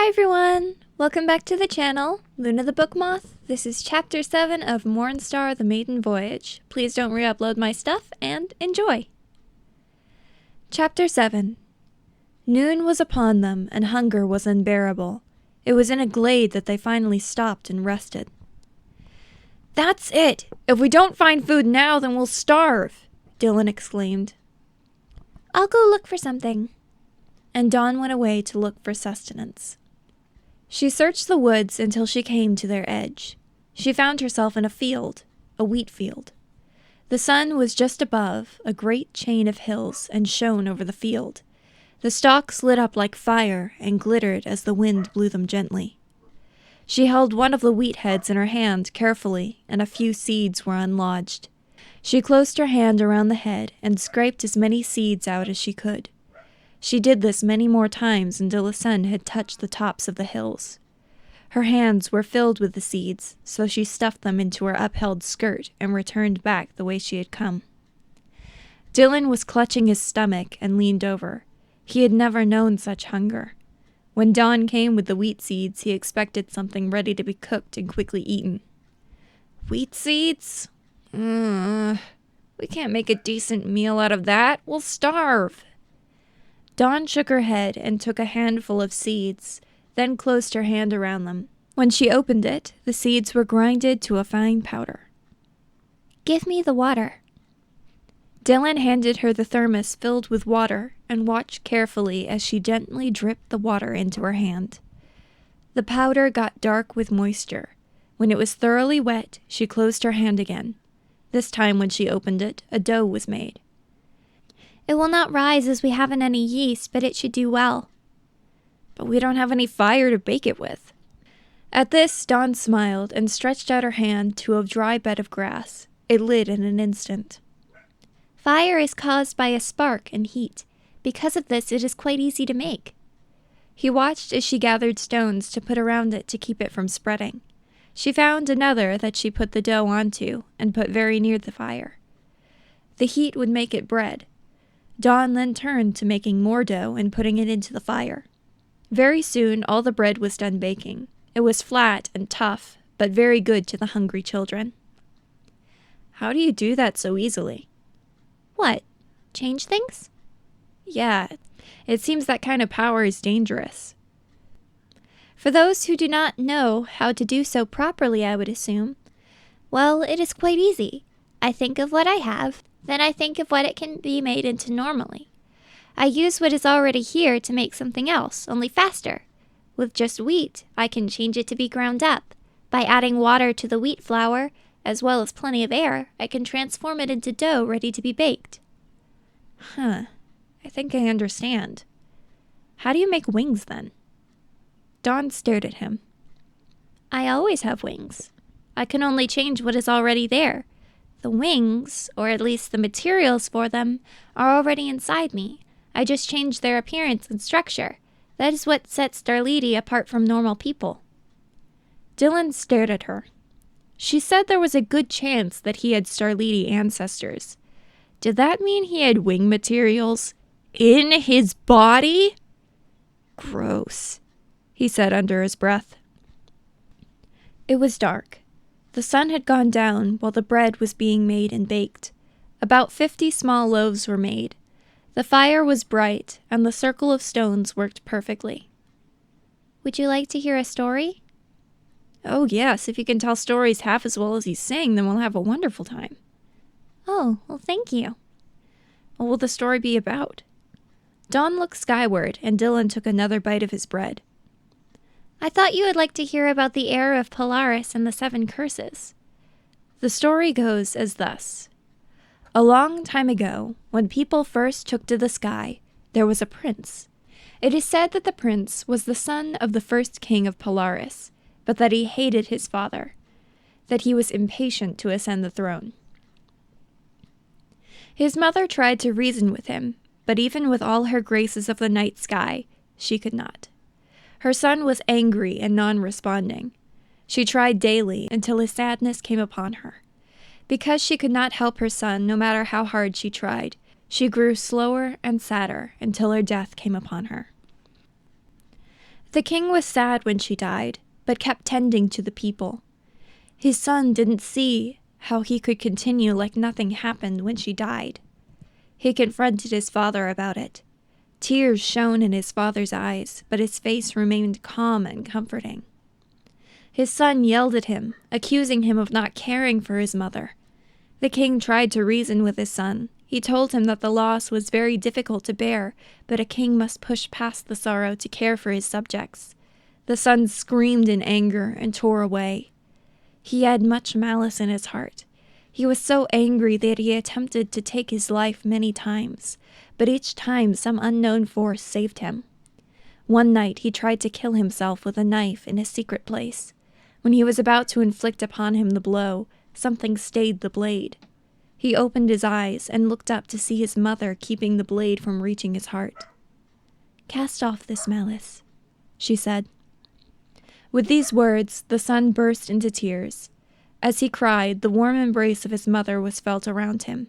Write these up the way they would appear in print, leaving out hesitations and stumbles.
Hi everyone! Welcome back to the channel, Luna the Book Moth. This is Chapter 7 of Mornstar, the Maiden Voyage. Please don't re-upload my stuff, and enjoy! Chapter 7. Noon was upon them, and hunger was unbearable. It was in a glade that they finally stopped and rested. "That's it! If we don't find food now, then we'll starve!" Dylan exclaimed. "I'll go look for something." And Dawn went away to look for sustenance. She searched the woods until she came to their edge. She found herself in a field, a wheat field. The sun was just above a great chain of hills and shone over the field. The stalks lit up like fire and glittered as the wind blew them gently. She held one of the wheat heads in her hand carefully, and a few seeds were unlodged. She closed her hand around the head and scraped as many seeds out as she could. She did this many more times until the sun had touched the tops of the hills. Her hands were filled with the seeds, so she stuffed them into her upheld skirt and returned back the way she had come. Dylan was clutching his stomach and leaned over. He had never known such hunger. When Dawn came with the wheat seeds, he expected something ready to be cooked and quickly eaten. "Wheat seeds? We can't make a decent meal out of that. We'll starve." Dawn shook her head and took a handful of seeds, then closed her hand around them. When she opened it, the seeds were grinded to a fine powder. "Give me the water." Dylan handed her the thermos filled with water and watched carefully as she gently dripped the water into her hand. The powder got dark with moisture. When it was thoroughly wet, she closed her hand again. This time when she opened it, a dough was made. "It will not rise as we haven't any yeast, but it should do well." "But we don't have any fire to bake it with." At this, Dawn smiled and stretched out her hand to a dry bed of grass. It lit in an instant. "Fire is caused by a spark and heat. Because of this, it is quite easy to make." He watched as she gathered stones to put around it to keep it from spreading. She found another that she put the dough onto and put very near the fire. The heat would make it bread. Dawn then turned to making more dough and putting it into the fire. Very soon all the bread was done baking. It was flat and tough, but very good to the hungry children. "How do you do that so easily?" "What? Change things?" "Yeah, it seems that kind of power is dangerous." "For those who do not know how to do so properly, I would assume. Well, it is quite easy. I think of what I have, then I think of what it can be made into normally. I use what is already here to make something else, only faster. With just wheat, I can change it to be ground up. By adding water to the wheat flour, as well as plenty of air, I can transform it into dough ready to be baked." "I think I understand. How do you make wings, then?" Dawn stared at him. "I always have wings. I can only change what is already there. The wings, or at least the materials for them, are already inside me. I just change their appearance and structure. That is what sets Starliti apart from normal people." Dylan stared at her. She said there was a good chance that he had Starliti ancestors. Did that mean he had wing materials in his body? "Gross," he said under his breath. It was dark. The sun had gone down while the bread was being made and baked. About 50 small loaves were made. The fire was bright, and the circle of stones worked perfectly. "Would you like to hear a story?" "Oh yes, if you can tell stories half as well as you sing, then we'll have a wonderful time." "Oh, well, thank you." "What will the story be about?" Dawn looked skyward, and Dylan took another bite of his bread. "I thought you would like to hear about the heir of Polaris and the 7 curses." The story goes as thus. A long time ago, when people first took to the sky, there was a prince. It is said that the prince was the son of the first king of Polaris, but that he hated his father, that he was impatient to ascend the throne. His mother tried to reason with him, but even with all her graces of the night sky, she could not. Her son was angry and non-responding. She tried daily until his sadness came upon her. Because she could not help her son no matter how hard she tried, she grew slower and sadder until her death came upon her. The king was sad when she died, but kept tending to the people. His son didn't see how he could continue like nothing happened when she died. He confronted his father about it. Tears shone in his father's eyes, but his face remained calm and comforting. His son yelled at him, accusing him of not caring for his mother. The king tried to reason with his son. He told him that the loss was very difficult to bear, but a king must push past the sorrow to care for his subjects. The son screamed in anger and tore away. He had much malice in his heart. He was so angry that he attempted to take his life many times, but each time some unknown force saved him. One night he tried to kill himself with a knife in a secret place. When he was about to inflict upon him the blow, something stayed the blade. He opened his eyes and looked up to see his mother keeping the blade from reaching his heart. "Cast off this malice," she said. With these words, the son burst into tears. As he cried, the warm embrace of his mother was felt around him.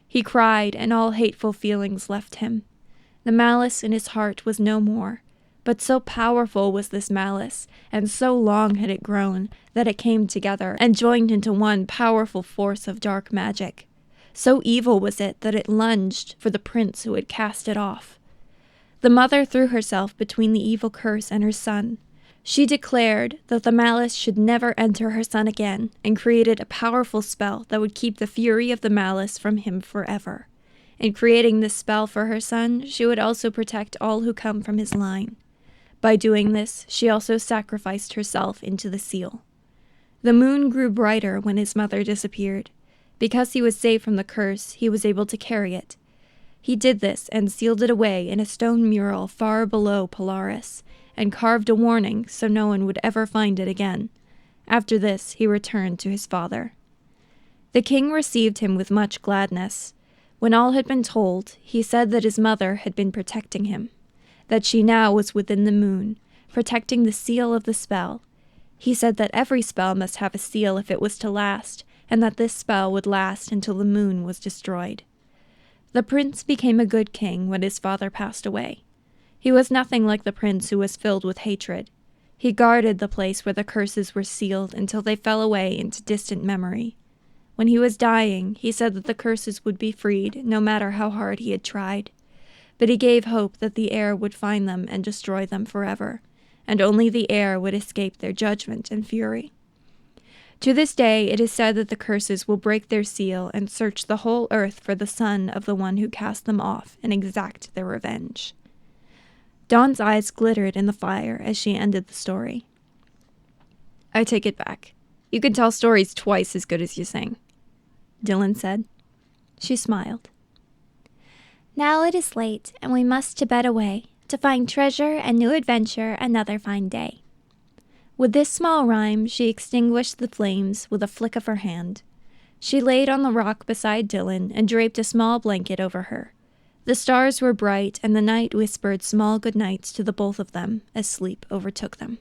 He cried, and all hateful feelings left him. The malice in his heart was no more, but so powerful was this malice, and so long had it grown, that it came together and joined into one powerful force of dark magic. So evil was it that it lunged for the prince who had cast it off. The mother threw herself between the evil curse and her son. She declared that the malice should never enter her son again, and created a powerful spell that would keep the fury of the malice from him forever. In creating this spell for her son, she would also protect all who come from his line. By doing this, she also sacrificed herself into the seal. The moon grew brighter when his mother disappeared. Because he was saved from the curse, he was able to carry it. He did this and sealed it away in a stone mural far below Polaris, and carved a warning so no one would ever find it again. After this, he returned to his father. The king received him with much gladness. When all had been told, he said that his mother had been protecting him, that she now was within the moon, protecting the seal of the spell. He said that every spell must have a seal if it was to last, and that this spell would last until the moon was destroyed. The prince became a good king when his father passed away. He was nothing like the prince who was filled with hatred. He guarded the place where the curses were sealed until they fell away into distant memory. When he was dying, he said that the curses would be freed, no matter how hard he had tried. But he gave hope that the air would find them and destroy them forever, and only the air would escape their judgment and fury. To this day, it is said that the curses will break their seal and search the whole earth for the son of the one who cast them off and exact their revenge. Dawn's eyes glittered in the fire as she ended the story. "I take it back. You can tell stories twice as good as you sing," Dylan said. She smiled. "Now it is late, and we must to bed away, to find treasure and new adventure another fine day." With this small rhyme, she extinguished the flames with a flick of her hand. She laid on the rock beside Dylan and draped a small blanket over her. The stars were bright, and the night whispered small good nights to the both of them as sleep overtook them.